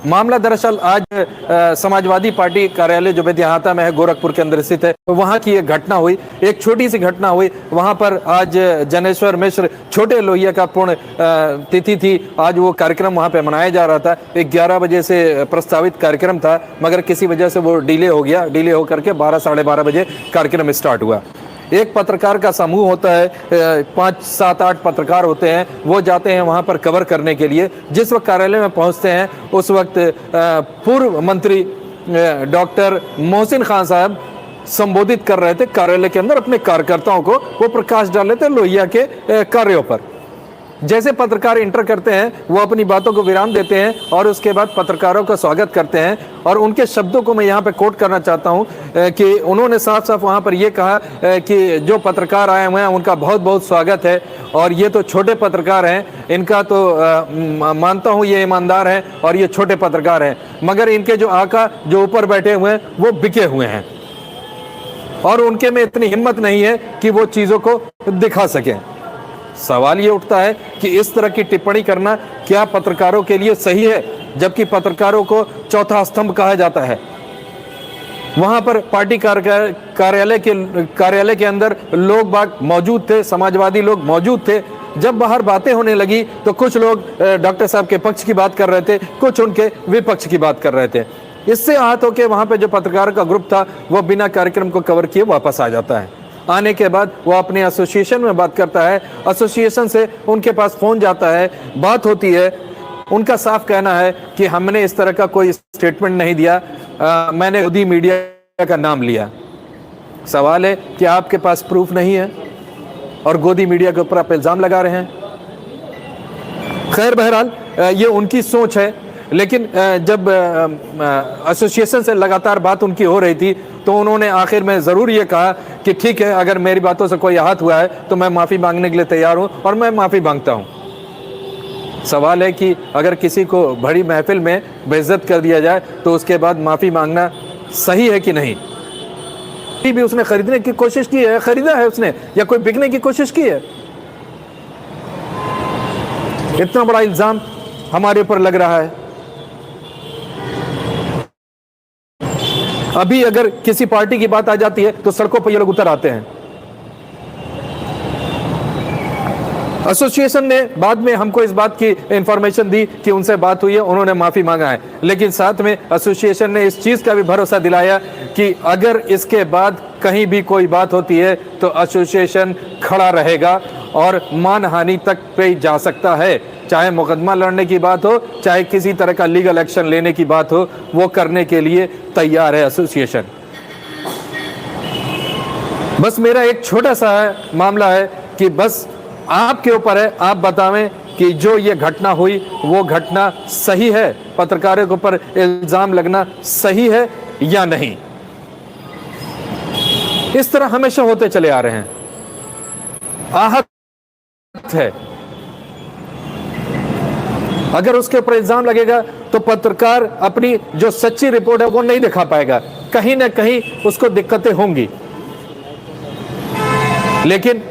मामला दरअसल आज समाजवादी पार्टी कार्यालय जो बेतिहाता में है, गोरखपुर के अंदर स्थित है, वहां की एक घटना हुई, एक छोटी सी घटना हुई। वहां पर आज जनेश्वर मिश्र छोटे लोहिया का पूर्ण तिथि थी। आज वो कार्यक्रम वहां पे मनाया जा रहा था। 11 बजे से प्रस्तावित कार्यक्रम था, मगर किसी वजह से वो डिले हो गया। डिले होकर के 12 साढ़े 12 बजे कार्यक्रम स्टार्ट हुआ। एक पत्रकार का समूह होता है, 5 7 8 पत्रकार होते हैं, वो जाते हैं वहां पर कवर करने के लिए। जिस वक्त कार्यालय में पहुंचते हैं उस वक्त पूर्व मंत्री डॉक्टर मोहसिन खान साहब संबोधित कर रहे थे कार्यालय के अंदर अपने कार्यकर्ताओं को। वो प्रकाश डाल रहे थे लोहिया के कार्यों पर। जैसे पत्रकार इंटर करते हैं वो अपनी बातों को विराम देते हैं और उसके बाद पत्रकारों का स्वागत करते हैं। और उनके शब्दों को मैं यहाँ पे कोट करना चाहता हूँ कि उन्होंने साफ साफ वहाँ पर ये कहा कि जो पत्रकार आए हुए हैं उनका बहुत बहुत स्वागत है, और ये तो छोटे पत्रकार हैं, इनका तो मानता हूँ ये ईमानदार हैं और ये छोटे पत्रकार हैं, मगर इनके जो आका जो ऊपर बैठे हुए हैं वो बिके हुए हैं और उनके में इतनी हिम्मत नहीं है कि वो चीज़ों को दिखा सकें। सवाल ये उठता है कि इस तरह की टिप्पणी करना क्या पत्रकारों के लिए सही है, जबकि पत्रकारों को चौथा स्तंभ कहा जाता है। वहां पर पार्टी कार्यालय के अंदर लोग बाग मौजूद थे, समाजवादी लोग मौजूद थे। जब बाहर बातें होने लगी तो कुछ लोग डॉक्टर साहब के पक्ष की बात कर रहे थे, कुछ उनके विपक्ष की बात कर रहे थे। इससे आहत होकर वहां पर जो पत्रकारों का ग्रुप था वो बिना कार्यक्रम को कवर किए वापस आ जाता है। आने के बाद वो अपने एसोसिएशन में बात करता है, एसोसिएशन से उनके पास फोन जाता है, बात होती है। उनका साफ कहना है कि हमने इस तरह का कोई स्टेटमेंट नहीं दिया, मैंने गोदी मीडिया का नाम लिया। सवाल है कि आपके पास प्रूफ नहीं है और गोदी मीडिया के ऊपर आप इल्जाम लगा रहे हैं। खैर बहरहाल ये उनकी सोच है, लेकिन जब एसोसिएशन से लगातार बात उनकी हो रही थी तो उन्होंने आखिर में ज़रूर ये कहा कि ठीक है, अगर मेरी बातों से कोई आहत हुआ है तो मैं माफ़ी मांगने के लिए तैयार हूं और मैं माफ़ी मांगता हूं। सवाल है कि अगर किसी को बड़ी महफिल में बेइज्जत कर दिया जाए तो उसके बाद माफ़ी मांगना सही है कि नहीं। भी उसने खरीदने की कोशिश की है, खरीदा है उसने, या कोई बिकने की कोशिश की है? इतना बड़ा इल्ज़ाम हमारे ऊपर लग रहा है। अभी अगर किसी पार्टी की बात आ जाती है तो सड़कों पर ये लोग उतर आते हैं। एसोसिएशन ने बाद में हमको इस बात की इंफॉर्मेशन दी कि उनसे बात हुई है, उन्होंने माफी मांगा है, लेकिन साथ में एसोसिएशन ने इस चीज का भी भरोसा दिलाया कि अगर इसके बाद कहीं भी कोई बात होती है तो एसोसिएशन खड़ा रहेगा और मानहानि तक पे जा सकता है। चाहे मुकदमा लड़ने की बात हो, चाहे किसी तरह का लीगल एक्शन लेने की बात हो, वो करने के लिए तैयार है एसोसिएशन। बस मेरा एक छोटा सा मामला है कि बस आपके ऊपर है, आप बतावें कि जो ये घटना हुई वो घटना सही है, पत्रकारों के ऊपर इल्जाम लगना सही है या नहीं। इस तरह हमेशा होते चले आ रहे हैं। आहत है, अगर उसके ऊपर इल्जाम लगेगा तो पत्रकार अपनी जो सच्ची रिपोर्ट है वो नहीं दिखा पाएगा, कहीं ना कहीं उसको दिक्कतें होंगी। लेकिन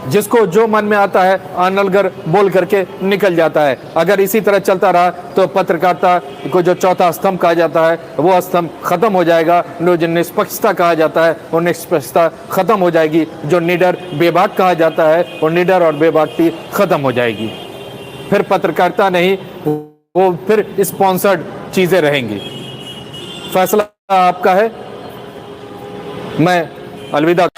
जिसको जो मन में आता है आनलगर बोल करके निकल जाता है। अगर इसी तरह चलता रहा तो पत्रकारिता को जो चौथा स्तंभ कहा जाता है वो स्तंभ खत्म हो जाएगा। जो निष्पक्षता कहा जाता है वो निष्पक्षता खत्म हो जाएगी। जो निडर बेबाक कहा जाता है वो निडर और बेबाकी खत्म हो जाएगी। फिर पत्रकारिता नहीं, वो फिर स्पॉन्सर्ड चीजें रहेंगी। फैसला आपका है। मैं अलविदा।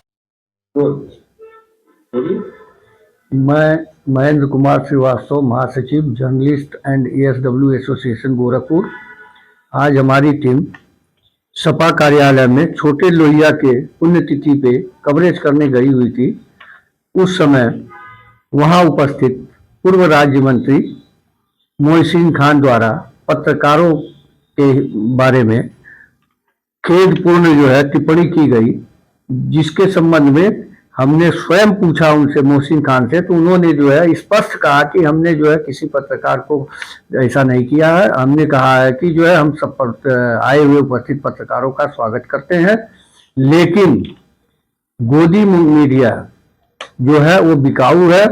मैं महेंद्र कुमार श्रीवास्तव, महासचिव journalist and ESW association Gorakhpur. आज हमारी टीम सपा कार्यालय में छोटे लोहिया के पुण्यतिथि पे कवरेज करने गई हुई थी। उस समय वहां उपस्थित पूर्व राज्य मंत्री मोहसिन खान द्वारा पत्रकारों के बारे में खेदपूर्ण जो है टिप्पणी की गई, जिसके संबंध में हमने स्वयं पूछा उनसे, मोहसिन खान से, तो उन्होंने जो है स्पष्ट कहा कि हमने जो है किसी पत्रकार को ऐसा नहीं किया है। हमने कहा है कि जो है हम सब आए हुए उपस्थित पत्रकारों का स्वागत करते हैं, लेकिन गोदी मीडिया जो है वो बिकाऊ है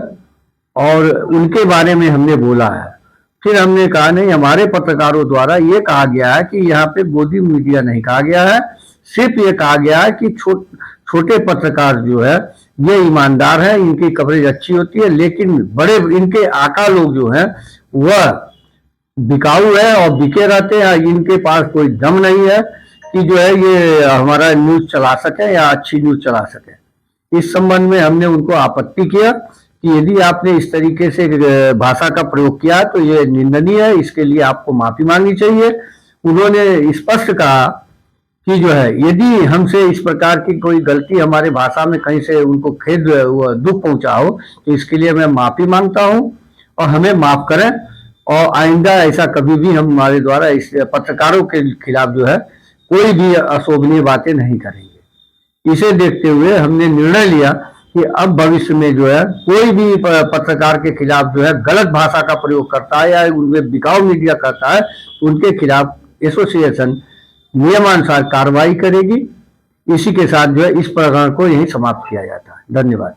और उनके बारे में हमने बोला है। फिर हमने कहा नहीं, हमारे पत्रकारों द्वारा ये कहा गया है कि यहाँ पे गोदी मीडिया नहीं कहा गया है, सिर्फ ये कहा गया है कि छोटे पत्रकार जो है ये ईमानदार है, इनकी कवरेज अच्छी होती है, लेकिन बड़े इनके आका लोग जो हैं वह बिकाऊ है और बिके रहते हैं, इनके पास कोई दम नहीं है कि जो है ये हमारा न्यूज चला सके या अच्छी न्यूज चला सके। इस संबंध में हमने उनको आपत्ति किया कि यदि आपने इस तरीके से भाषा का प्रयोग किया तो ये निंदनीय है, इसके लिए आपको माफी मांगनी चाहिए। उन्होंने स्पष्ट कहा कि जो है यदि हमसे इस प्रकार की कोई गलती हमारे भाषा में कहीं से उनको खेद दुख पहुंचा हो तो इसके लिए मैं माफी मांगता हूं और हमें माफ करें, और आइंदा ऐसा कभी भी हम हमारे द्वारा इस पत्रकारों के खिलाफ जो है कोई भी अशोभनीय बातें नहीं करेंगे। इसे देखते हुए हमने निर्णय लिया कि अब भविष्य में जो है कोई भी पत्रकार के खिलाफ जो है गलत भाषा का प्रयोग करता है या उनमें बिकाऊ मीडिया करता है तो उनके खिलाफ एसोसिएशन नियमानुसार कार्रवाई करेगी। इसी के साथ जो है इस प्रकरण को यहीं समाप्त किया जाता है। धन्यवाद।